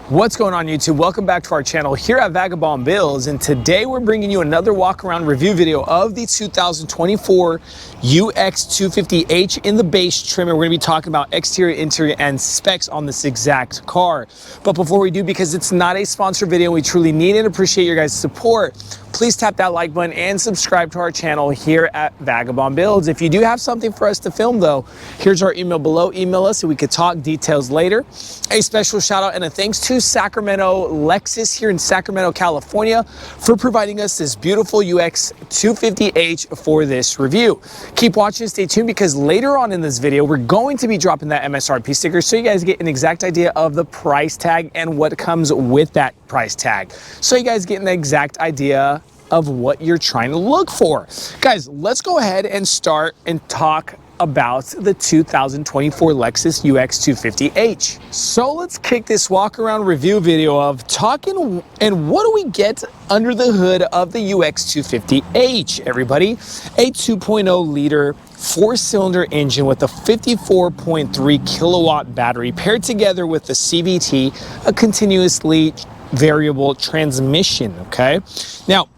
What's going on YouTube? Welcome back to our channel here at Vagabond Builds, and today we're bringing you another walk around review video of the 2024 UX250H in the base trim. And we're going to be talking about exterior, interior, and specs on this exact car. But before we do, because it's not a sponsored video, we truly need and appreciate your guys' support. Please tap that like button and subscribe to our channel here at Vagabond Builds. If you do have something for us to film though, here's our email below. Email us so we could talk details later. A special shout out and a thanks to Sacramento Lexus here in Sacramento, California for providing us this beautiful UX250H for this review. Keep watching, stay tuned, because later on in this video, we're going to be dropping that MSRP sticker so you guys get an exact idea of the price tag and what comes with that price tag. So you guys get an exact idea of what you're trying to look for. Guys, let's go ahead and start and talk about the 2024 Lexus UX250H. So let's kick this walk around review video of talking and what do we get under the hood of the UX250H, everybody? A 2.0 liter 4-cylinder engine with a 54.3 kilowatt battery paired together with the CVT, a continuously variable transmission, okay? Now,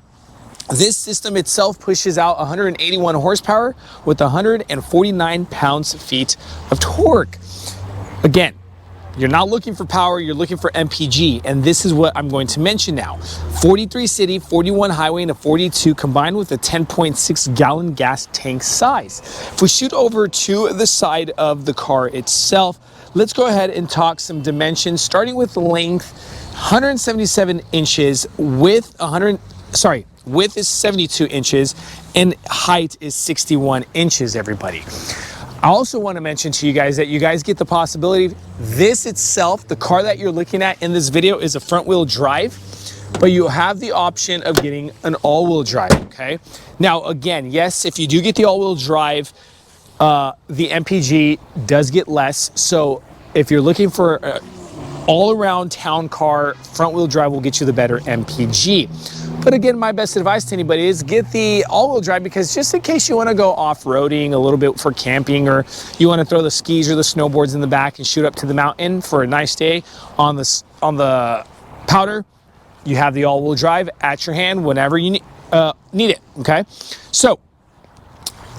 this system itself pushes out 181 horsepower with 149 pounds-feet of torque. Again, you're not looking for power, you're looking for MPG, and this is what I'm going to mention now. 43 city, 41 highway, and a 42 combined with a 10.6 gallon gas tank size. If we shoot over to the side of the car itself, let's go ahead and talk some dimensions, starting with length, 177 inches, width is 72 inches, and height is 61 inches, everybody. I also want to mention to you guys that you guys get the possibility, this itself, the car that you're looking at in this video is a front wheel drive, but you have the option of getting an all-wheel drive, okay? Now, again, yes, if you do get the all-wheel drive, the MPG does get less. So if you're looking for all-around town car, front wheel drive will get you the better MPG. But again, my best advice to anybody is get the all-wheel drive, because just in case you want to go off-roading a little bit for camping, or you want to throw the skis or the snowboards in the back and shoot up to the mountain for a nice day on the powder, you have the all-wheel drive at your hand whenever you need it, okay? So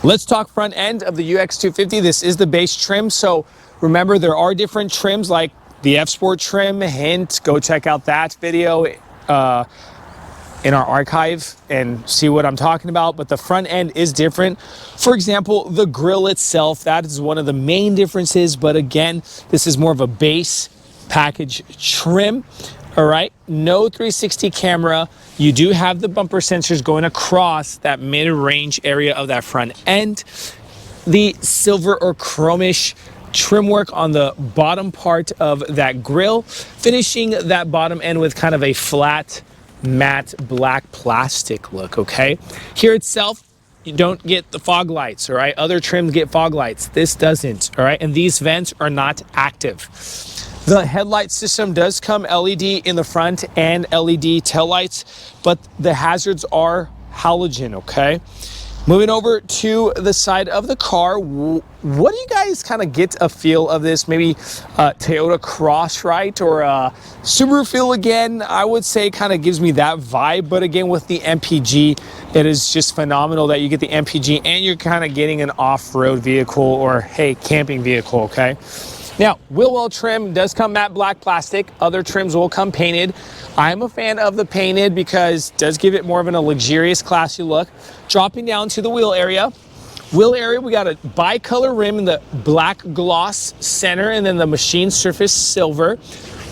let's talk front end of the UX250. This is the base trim. So remember, there are different trims like the F-Sport trim. Hint, go check out that video in our archive and see what I'm talking about. But the front end is different. For example, the grille itself, that is one of the main differences. But again, this is more of a base package trim. All right, no 360 camera. You do have the bumper sensors going across that mid-range area of that front end. The silver or chromish trim work on the bottom part of that grille, finishing that bottom end with kind of a flat matte black plastic look, okay? Here itself, you don't get the fog lights, all right? Other trims get fog lights. This doesn't, all right? And these vents are not active. The headlight system does come LED in the front and LED taillights, but the hazards are halogen, okay? Moving over to the side of the car, what do you guys kind of get a feel of this? Maybe Toyota Cross, right? Or Subaru feel again, I would say kind of gives me that vibe. But again, with the MPG, it is just phenomenal that you get the MPG and you're kind of getting an off-road vehicle or, hey, camping vehicle, okay? Now, wheel well trim does come matte black plastic. Other trims will come painted. I'm a fan of the painted because it does give it more of a luxurious, classy look. Dropping down to the wheel area. Wheel area, we got a bicolor rim in the black gloss center and then the machine surface silver.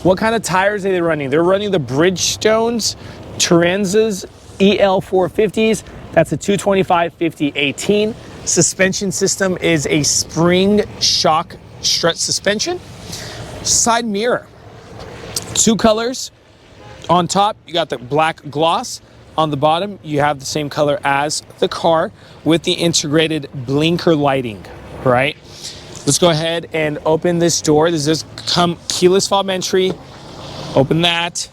What kind of tires are they running? They're running the Bridgestones Turanzas EL450s. That's a 225/50/18. Suspension system is a spring shock strut suspension. Side mirror, two colors. On top, you got the black gloss. On the bottom, you have the same color as the car with the integrated blinker lighting, right? Let's go ahead and open this door. This does come keyless fob entry. Open that.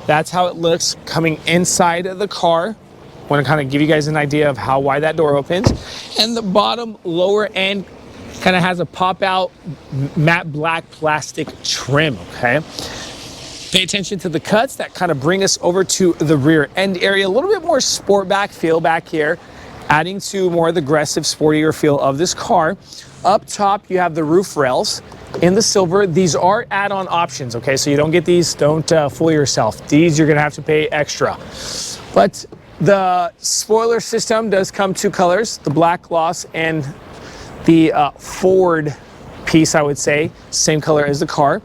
That's how it looks coming inside of the car. I want to kind of give you guys an idea of how wide that door opens. And the bottom lower end kind of has a pop out matte black plastic trim, okay? Pay attention to the cuts that kind of bring us over to the rear end area. A little bit more sport back feel back here, adding to more of the aggressive, sportier feel of this car. Up top, you have the roof rails in the silver. These are add-on options, okay? So you don't get these, don't fool yourself. These you're gonna have to pay extra. But the spoiler system does come two colors, the black gloss and the forward piece, I would say, same color as the car.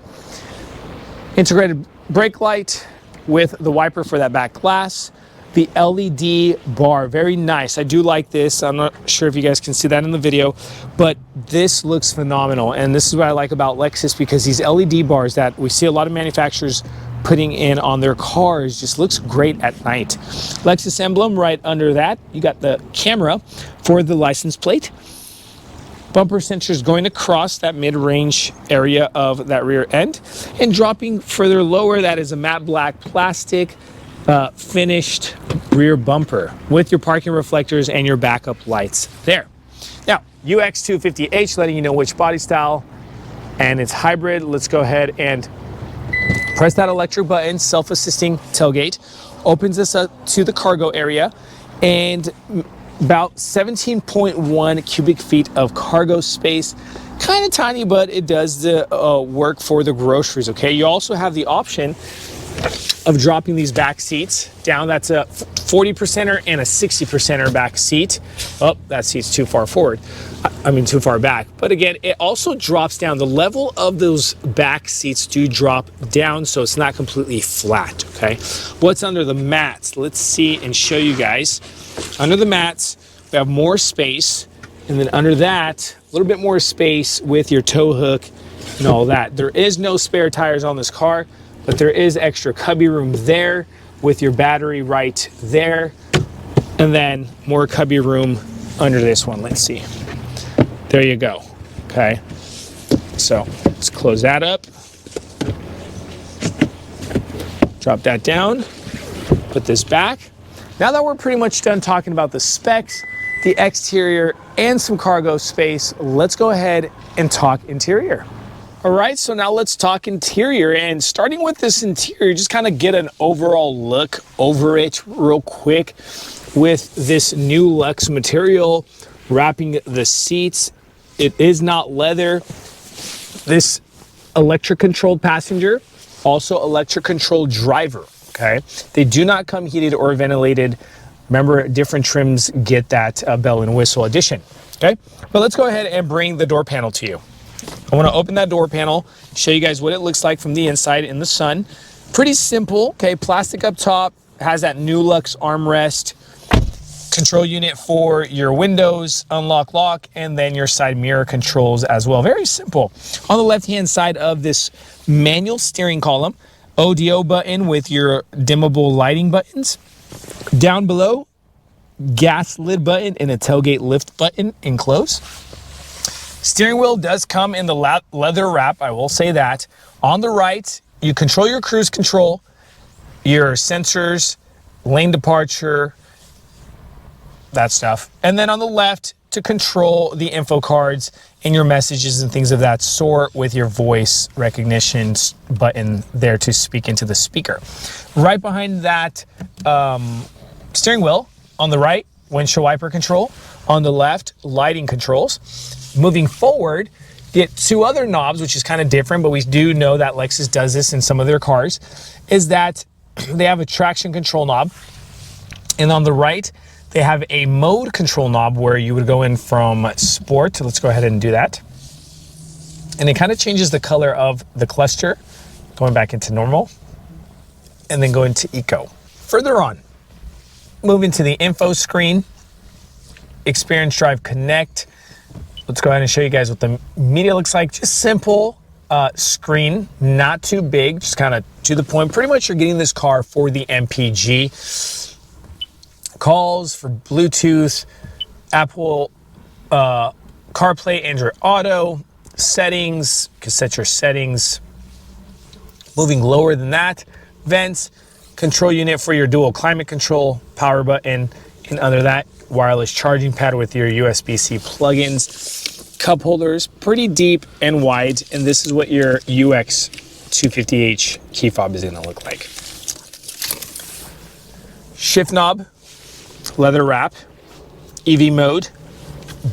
Integrated brake light with the wiper for that back glass. The LED bar, very nice. I do like this. I'm not sure if you guys can see that in the video, but this looks phenomenal. And this is what I like about Lexus, because these LED bars that we see a lot of manufacturers putting in on their cars just looks great at night. Lexus emblem right under that. You got the camera for the license plate. Bumper sensors going across that mid-range area of that rear end, and dropping further lower, that is a matte black plastic finished rear bumper with your parking reflectors and your backup lights there. Now, UX250H letting you know which body style, and it's hybrid. Let's go ahead and press that electric button. Self-assisting tailgate opens us up to the cargo area, and about 17.1 cubic feet of cargo space. Kind of tiny, but it does the work for the groceries, okay? You also have the option of dropping these back seats down. That's a 40%er and a 60%er back seat. Oh, that seat's too far forward. I mean, too far back. But again, it also drops down. The level of those back seats do drop down, so it's not completely flat, okay? What's under the mats? Let's see and show you guys. Under the mats, we have more space. And then under that, a little bit more space with your tow hook and all that. There is no spare tires on this car, but there is extra cubby room there with your battery right there. And then more cubby room under this one. Let's see. There you go. Okay. So let's close that up. Drop that down. Put this back. Now that we're pretty much done talking about the specs, the exterior, and some cargo space, let's go ahead and talk interior. All right, so now let's talk interior, and starting with this interior, just kind of get an overall look over it real quick with this new Lux material wrapping the seats. It is not leather. This electric controlled passenger, also electric controlled driver, okay? They do not come heated or ventilated. Remember, different trims get that bell and whistle addition, okay? But let's go ahead and bring the door panel to you. I want to open that door panel, show you guys what it looks like from the inside in the sun. Pretty simple, okay? Plastic up top, has that new Lux armrest, control unit for your windows, unlock, lock, and then your side mirror controls as well. Very simple. On the left-hand side of this manual steering column, ODO button with your dimmable lighting buttons. Down below, gas lid button and a tailgate lift button enclosed. Steering wheel does come in the leather wrap, I will say that. On the right, you control your cruise control, your sensors, lane departure, that stuff. And then on the left, to control the info cards and your messages and things of that sort with your voice recognition button there to speak into the speaker. Right behind that steering wheel, on the right, windshield wiper control. On the left, lighting controls. Moving forward, get two other knobs, which is kind of different, but we do know that Lexus does this in some of their cars, is that they have a traction control knob. And on the right, they have a mode control knob where you would go in from sport. Let's go ahead and do that. And it kind of changes the color of the cluster, going back into normal, and then go into eco. Further on, moving to the info screen, Experience Drive Connect. Let's go ahead and show you guys what the media looks like. Just simple screen, not too big, just kind of to the point. Pretty much you're getting this car for the MPG. Calls for Bluetooth, Apple CarPlay, Android Auto, settings, you can set your settings. Moving lower than that, vents, control unit for your dual climate control, power button, and under that, wireless charging pad with your USB-C plugins. Cup holders, pretty deep and wide, and this is what your UX 250h key fob is going to look like. Shift knob, leather wrap, EV mode,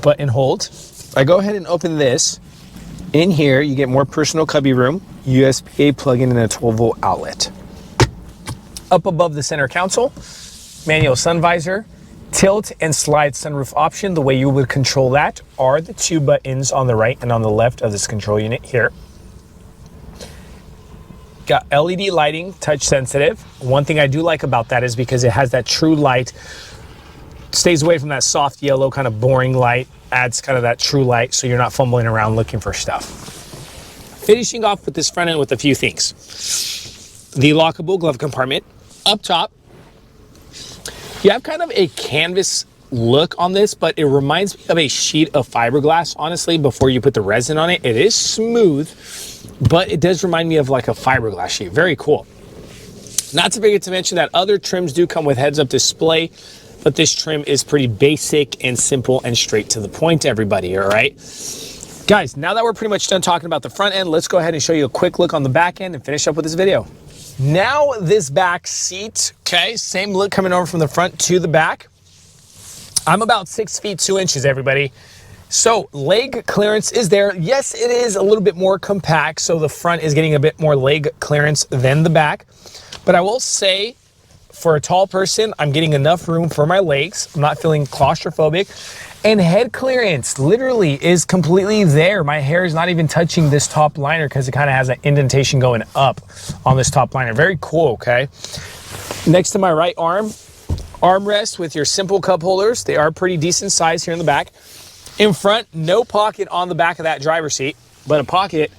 button hold. If I go ahead and open this, in here you get more personal cubby room, USB-A plug-in and a 12-volt outlet. Up above the center console, manual sun visor, tilt and slide sunroof option. The way you would control that are the two buttons on the right and on the left of this control unit here. Got LED lighting, touch sensitive. One thing I do like about that is because it has that true light, stays away from that soft yellow kind of boring light, adds kind of that true light so you're not fumbling around looking for stuff. Finishing off with this front end with a few things. The lockable glove compartment. Up top, you have kind of a canvas look on this, but it reminds me of a sheet of fiberglass, honestly, before you put the resin on it. It is smooth, but it does remind me of like a fiberglass sheet. Very cool. Not to forget to mention that other trims do come with heads-up display, but this trim is pretty basic and simple and straight to the point, everybody, all right? Guys, now that we're pretty much done talking about the front end, let's go ahead and show you a quick look on the back end and finish up with this video. Now this back seat, okay, same look coming over from the front to the back. I'm about 6 feet 2 inches, everybody. So leg clearance is there. Yes, it is a little bit more compact, so the front is getting a bit more leg clearance than the back. But I will say, for a tall person, I'm getting enough room for my legs. I'm not feeling claustrophobic. And head clearance literally is completely there. My hair is not even touching this top liner because it kind of has an indentation going up on this top liner. Very cool, okay? Next to my right armrest with your simple cup holders. They are pretty decent size here in the back. In front, no pocket on the back of that driver's seat, but a pocket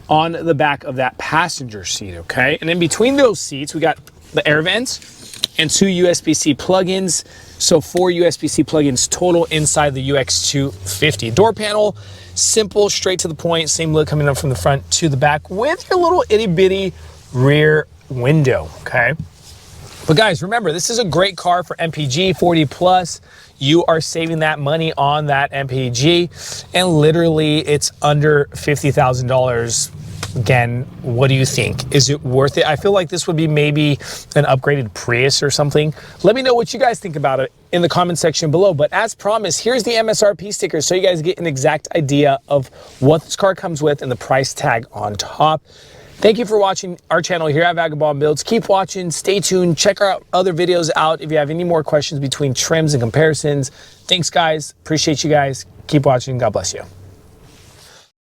on the back of that passenger seat, okay? And in between those seats, we got the air vents and 2 USB-C plugins. So 4 USB-C plugins total inside the UX250. Door panel, simple, straight to the point, same look coming up from the front to the back with your little itty bitty rear window, okay? But guys, remember, this is a great car for MPG 40 plus. You are saving that money on that MPG, and literally it's under $50,000. Again, what do you think? Is it worth it? I feel like this would be maybe an upgraded Prius or something. Let me know what you guys think about it in the comment section below. But as promised, here's the MSRP sticker so you guys get an exact idea of what this car comes with and the price tag on top. Thank you for watching our channel here at Vagabond Builds. Keep watching, stay tuned, check our other videos out if you have any more questions between trims and comparisons. Thanks, guys. Appreciate you guys. Keep watching. God bless you.